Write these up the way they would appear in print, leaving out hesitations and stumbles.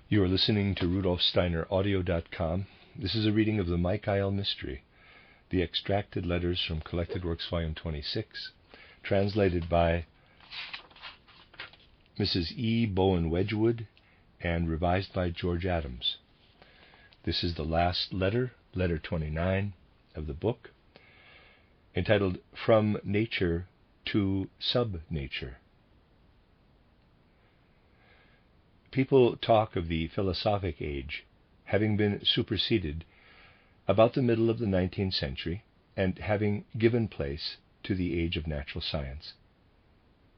You are listening to Rudolf Steiner Audio.com. This is a reading of the Michael Mystery, the Extracted Letters from Collected Works, Volume 26, translated by Mrs. E. Bowen Wedgwood and revised by George Adams. This is the last letter, letter 29 of the book, entitled From Nature to Sub-Nature. People talk of the philosophic age having been superseded about the middle of the 19th century and having given place to the age of natural science.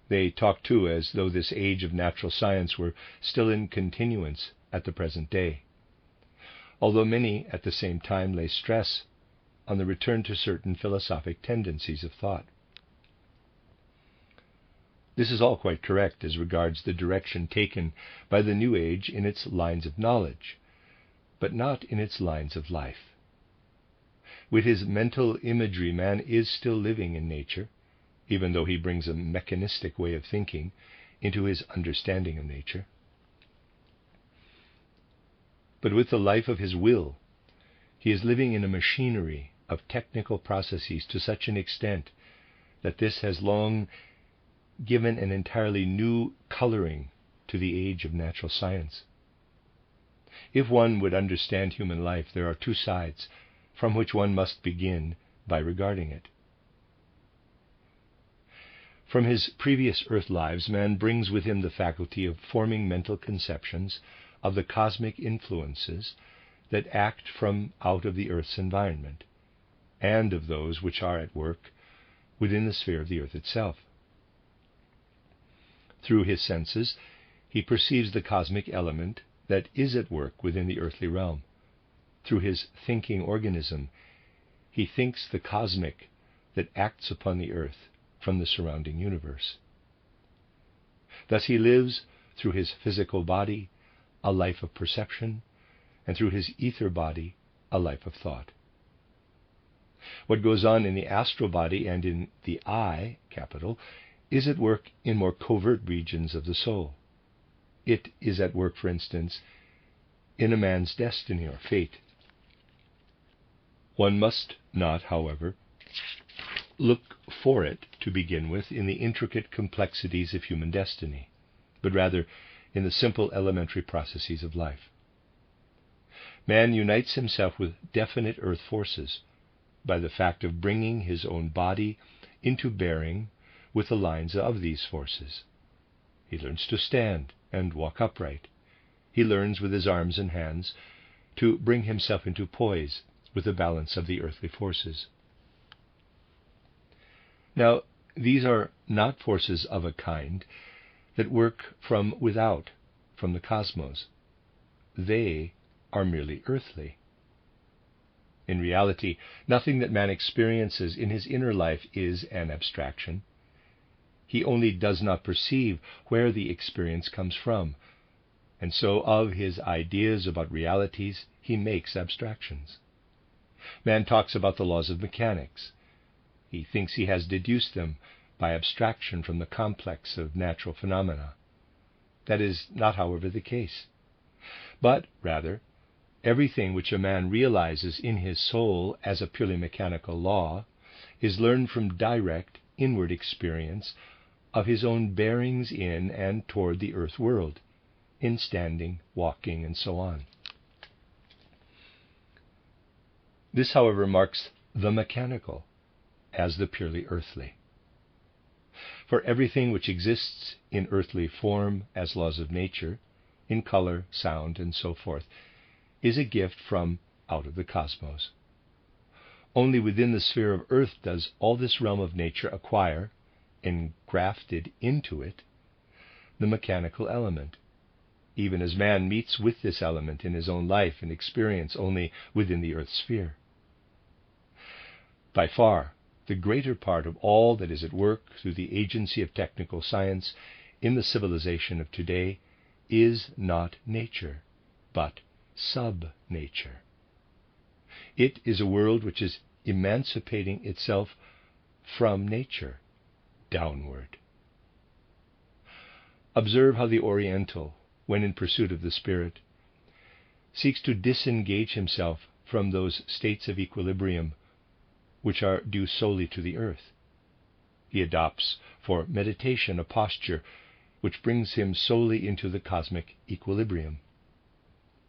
They talk, too, as though this age of natural science were still in continuance at the present day, although many at the same time lay stress on the return to certain philosophic tendencies of thought. This is all quite correct as regards the direction taken by the New Age in its lines of knowledge, but not in its lines of life. With his mental imagery, man is still living in nature, even though he brings a mechanistic way of thinking into his understanding of nature. But with the life of his will, he is living in a machinery of technical processes to such an extent that this has long given an entirely new coloring to the age of natural science. If one would understand human life, there are two sides from which one must begin by regarding it. From his previous earth lives, man brings with him the faculty of forming mental conceptions of the cosmic influences that act from out of the earth's environment, and of those which are at work within the sphere of the earth itself. Through his senses, he perceives the cosmic element that is at work within the earthly realm. Through his thinking organism, he thinks the cosmic that acts upon the earth from the surrounding universe. Thus he lives through his physical body a life of perception, and through his ether body a life of thought. What goes on in the astral body and in the I, capital, is at work in more covert regions of the soul. It is at work, for instance, in a man's destiny or fate. One must not, however, look for it to begin with in the intricate complexities of human destiny, but rather in the simple elementary processes of life. Man unites himself with definite earth forces by the fact of bringing his own body into bearing with the lines of these forces. He learns to stand and walk upright. He learns with his arms and hands to bring himself into poise with the balance of the earthly forces. Now, these are not forces of a kind that work from without, from the cosmos. They are merely earthly. In reality, nothing that man experiences in his inner life is an abstraction. He only does not perceive where the experience comes from, and so of his ideas about realities he makes abstractions. Man talks about the laws of mechanics. He thinks he has deduced them by abstraction from the complex of natural phenomena. That is not, however, the case. But, rather, everything which a man realizes in his soul as a purely mechanical law is learned from direct inward experience of his own bearings in and toward the earth world, in standing, walking, and so on. This, however, marks the mechanical as the purely earthly. For everything which exists in earthly form as laws of nature, in color, sound, and so forth, is a gift from out of the cosmos. Only within the sphere of earth does all this realm of nature acquire, engrafted into it, the mechanical element, even as man meets with this element in his own life and experience only within the earth sphere. By far, the greater part of all that is at work through the agency of technical science in the civilization of today is not nature, but sub-nature. It is a world which is emancipating itself from nature downward. Observe how the Oriental, when in pursuit of the spirit, seeks to disengage himself from those states of equilibrium which are due solely to the earth. He adopts for meditation a posture which brings him solely into the cosmic equilibrium.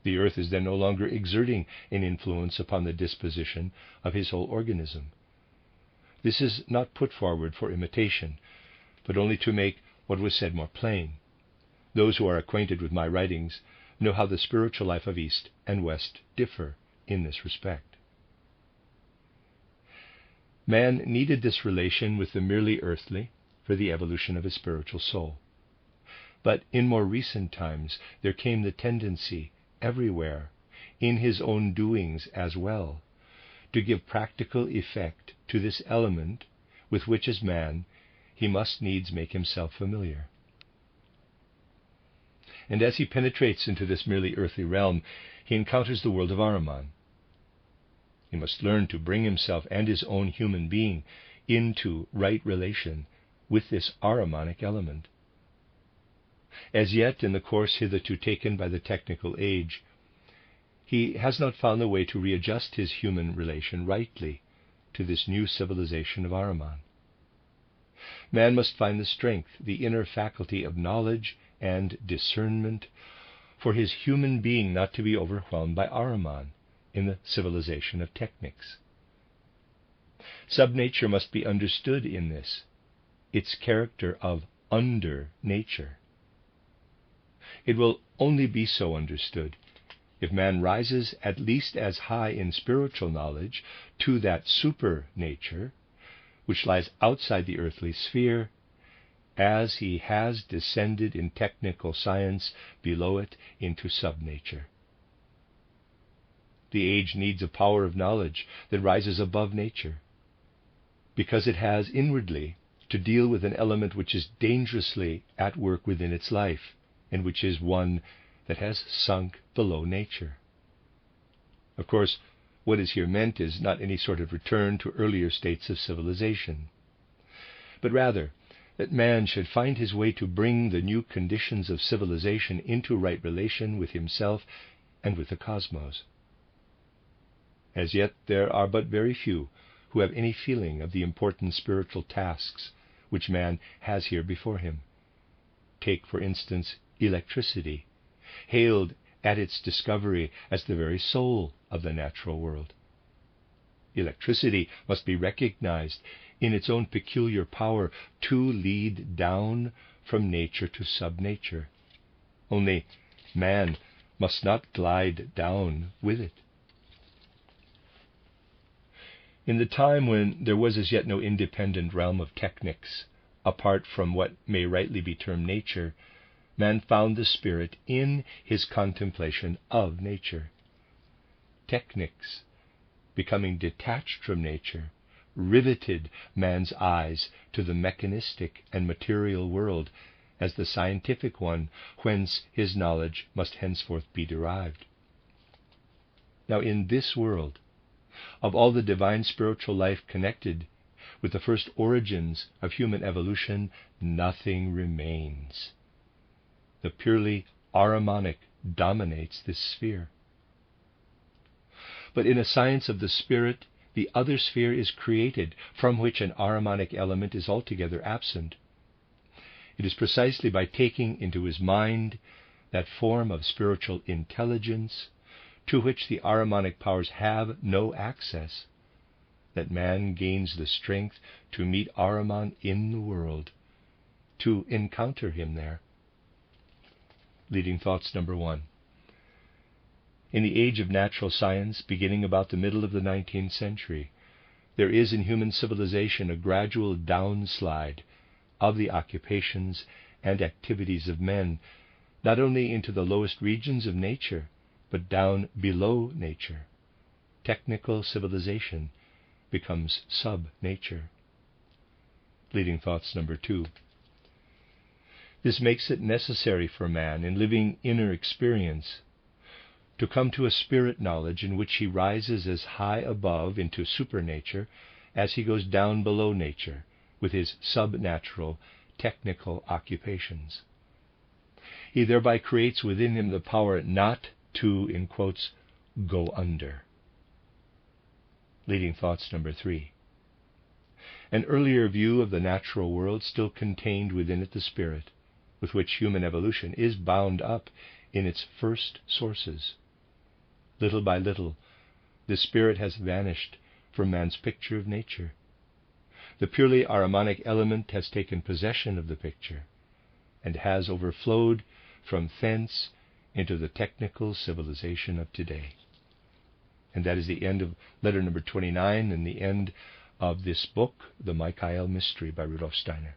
The earth is then no longer exerting an influence upon the disposition of his whole organism. This is not put forward for imitation, but only to make what was said more plain. Those who are acquainted with my writings know how the spiritual life of East and West differ in this respect. Man needed this relation with the merely earthly for the evolution of his spiritual soul. But in more recent times there came the tendency everywhere, in his own doings as well, to give practical effect to this element with which as man he must needs make himself familiar. And as he penetrates into this merely earthly realm, he encounters the world of Ahriman. He must learn to bring himself and his own human being into right relation with this Ahrimanic element. As yet, in the course hitherto taken by the technical age, he has not found the way to readjust his human relation rightly to this new civilization of Ahriman. Man must find the strength, the inner faculty of knowledge and discernment, for his human being not to be overwhelmed by Ahriman in the civilization of technics. Subnature must be understood in this, its character of under nature. It will only be so understood if man rises at least as high in spiritual knowledge to that supernature which lies outside the earthly sphere, as he has descended in technical science below it into subnature. The age needs a power of knowledge that rises above nature, because it has inwardly to deal with an element which is dangerously at work within its life, and which is one that has sunk below nature. Of course, what is here meant is not any sort of return to earlier states of civilization, but rather that man should find his way to bring the new conditions of civilization into right relation with himself and with the cosmos. As yet there are but very few who have any feeling of the important spiritual tasks which man has here before him. Take, for instance, electricity, hailed at its discovery as the very soul of the natural world. Electricity must be recognized in its own peculiar power to lead down from nature to subnature. Only man must not glide down with it. In the time when there was as yet no independent realm of technics, apart from what may rightly be termed nature, man found the spirit in his contemplation of nature. Technics, becoming detached from nature, riveted man's eyes to the mechanistic and material world as the scientific one whence his knowledge must henceforth be derived. Now in this world, of all the divine spiritual life connected with the first origins of human evolution, nothing remains. The purely Ahrimanic dominates this sphere. But in a science of the spirit, the other sphere is created, from which an Ahrimanic element is altogether absent. It is precisely by taking into his mind that form of spiritual intelligence to which the Ahrimanic powers have no access that man gains the strength to meet Ahriman in the world, to encounter him there. Leading thoughts number 1. In the age of natural science, beginning about the middle of the 19th century, there is in human civilization a gradual downslide of the occupations and activities of men, not only into the lowest regions of nature, but down below nature. Technical civilization becomes sub-nature. Leading thoughts number 2. This makes it necessary for man, in living inner experience, to come to a spirit knowledge in which he rises as high above into supernature as he goes down below nature with his subnatural technical occupations. He thereby creates within him the power not to, in quotes, go under. Leading thoughts number 3. An earlier view of the natural world still contained within it the spirit, with which human evolution is bound up in its first sources. Little by little, this spirit has vanished from man's picture of nature. The purely Ahrimanic element has taken possession of the picture, and has overflowed from thence into the technical civilization of today. And that is the end of letter number 29 and the end of this book, The Michael Mystery by Rudolf Steiner.